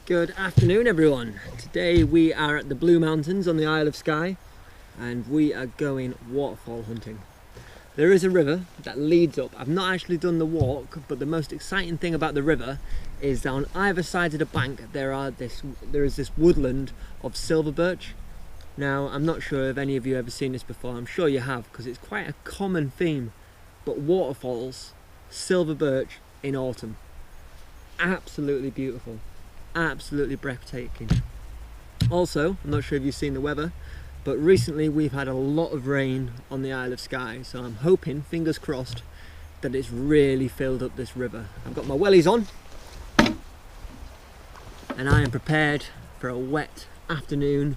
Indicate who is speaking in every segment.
Speaker 1: Good afternoon everyone. Today we are at the Blue Mountains on the Isle of Skye and we are going waterfall hunting. There is a river that leads up. I've not actually done the walk, but the most exciting thing about the river is that on either side of the bank there is this woodland of silver birch. Now I'm not sure if any of you have ever seen this before. I'm sure you have because it's quite a common theme, but waterfalls, silver birch in autumn. Absolutely beautiful. Absolutely breathtaking. Also, I'm not sure if you've seen the weather, but recently we've had a lot of rain on the Isle of Skye, so I'm hoping, fingers crossed, that it's really filled up this river. I've got my wellies on and I am prepared for a wet afternoon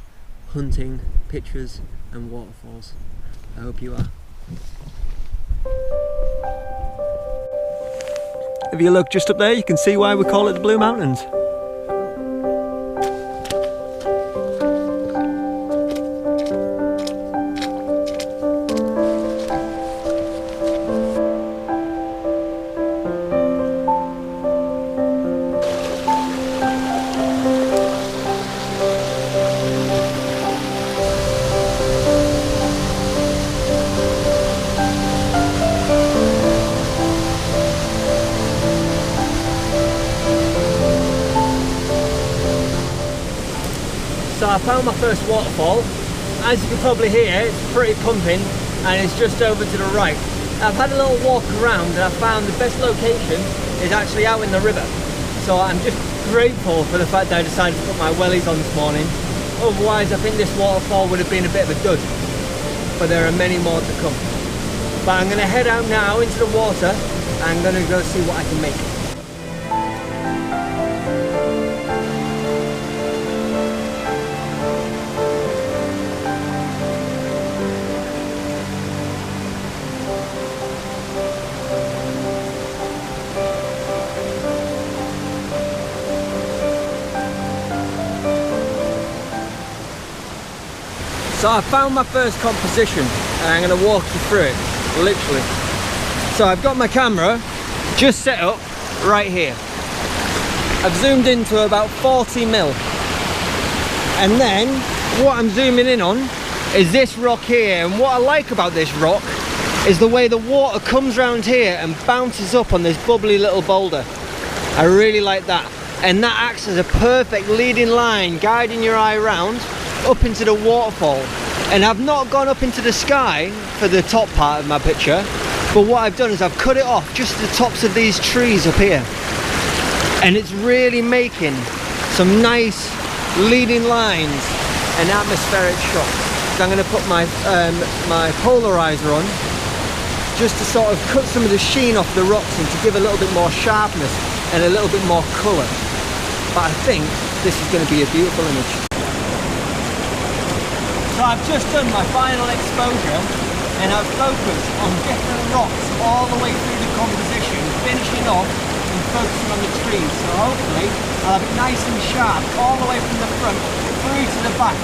Speaker 1: hunting pictures and waterfalls. I hope you are. If you look just up there, you can see why we call it the Blue Mountains. So I found my first waterfall. As you can probably hear, it's pretty pumping and it's just over to the right. I've had a little walk around and I found the best location is actually out in the river. So I'm just grateful for the fact that I decided to put my wellies on this morning. Otherwise I think this waterfall would have been a bit of a dud. But there are many more to come. But I'm going to head out now into the water and I'm going to go see what I can make. So I found my first composition and I'm going to walk you through it, literally. So I've got my camera just set up right here. I've zoomed into about 40mm. And then what I'm zooming in on is this rock here. And what I like about this rock is the way the water comes around here and bounces up on this bubbly little boulder. I really like that. And that acts as a perfect leading line, guiding your eye around up into the waterfall. And I've not gone up into the sky for the top part of my picture, but what I've done is I've cut it off just the tops of these trees up here, and it's really making some nice leading lines and atmospheric shots. So I'm going to put my my polarizer on just to sort of cut some of the sheen off the rocks and to give a little bit more sharpness and a little bit more colour. But I think this is going to be a beautiful image. So I've just done my final exposure and I've focused on different rocks all the way through the composition, finishing off and focusing on the trees. So hopefully I'll have it nice and sharp all the way from the front through to the back.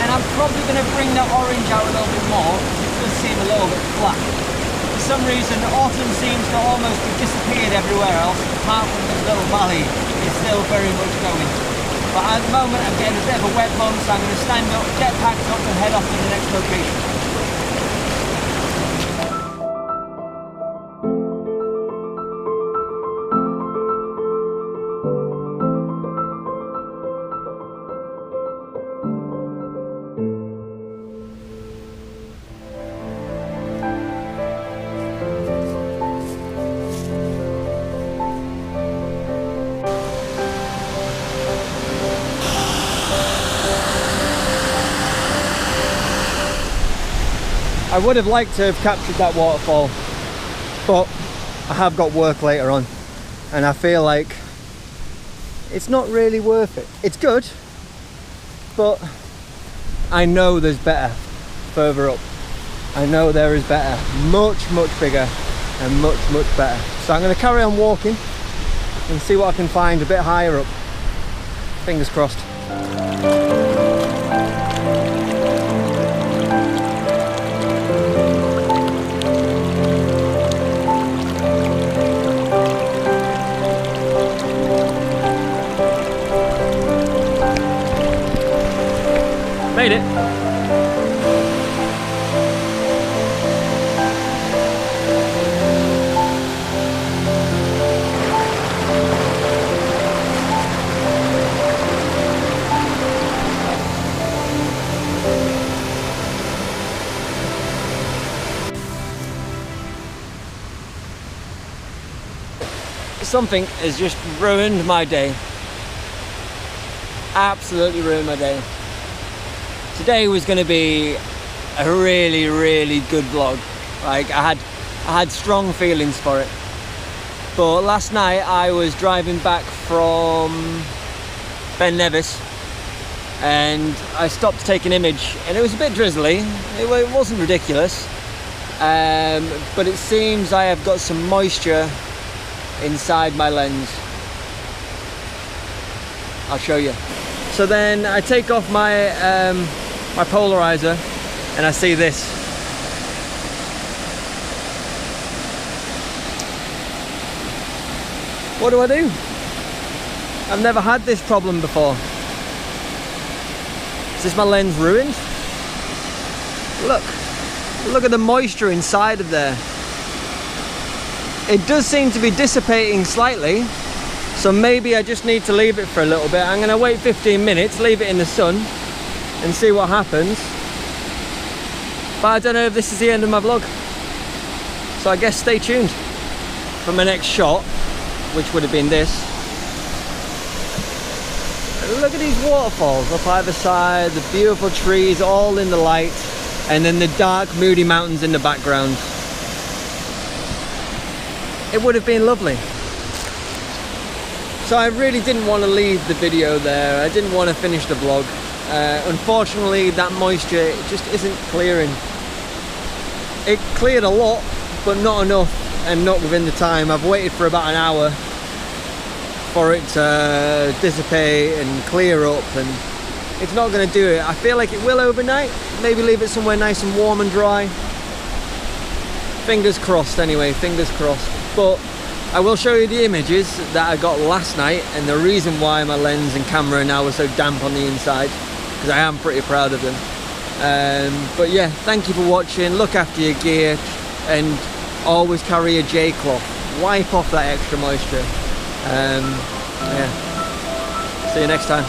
Speaker 1: And I'm probably going to bring that orange out a little bit more because it does seem a little bit flat. For some reason autumn seems to almost have disappeared everywhere else, apart from this little valley. It's still very much going. But at the moment I'm getting a bit of a wet bum, so I'm going to stand up, get packed up and head off to the next location. I would have liked to have captured that waterfall, but I have got work later on and I feel like it's not really worth it. It's good, but I know there's better further up. I know there is better, much bigger and much better. So I'm going to carry on walking and see what I can find a bit higher up. Fingers crossed. Made it. Something has just ruined my day. Absolutely ruined my day. Today was going to be a really, really good vlog. Like I had strong feelings for it. But last night I was driving back from Ben Nevis and I stopped to take an image, and it was a bit drizzly. It wasn't ridiculous, but it seems I have got some moisture inside my lens. I'll show you. So then I take off my my polarizer and I see this. What do I do? I've never had this problem before. Is this my lens ruined? Look at the moisture inside of there. It does seem to be dissipating slightly, so maybe I just need to leave it for a little bit. I'm going to wait 15 minutes, leave it in the sun and see what happens. But I don't know if this is the end of my vlog, so I guess stay tuned for my next shot, which would have been this. Look at these waterfalls up either side, the beautiful trees all in the light, and then the dark moody mountains in the background. It would have been lovely. So I really didn't want to leave the video there. I didn't want to finish the vlog. Unfortunately, that moisture just isn't clearing. It cleared a lot, but not enough, and not within the time. I've waited for about an hour for it to dissipate and clear up, and it's not going to do it. I feel like it will overnight. Maybe leave it somewhere nice and warm and dry. Fingers crossed anyway, fingers crossed. But I will show you the images that I got last night and the reason why my lens and camera now are so damp on the inside, because I am pretty proud of them. But yeah, thank you for watching. Look after your gear and always carry a J cloth. Wipe off that extra moisture. Yeah. See you next time.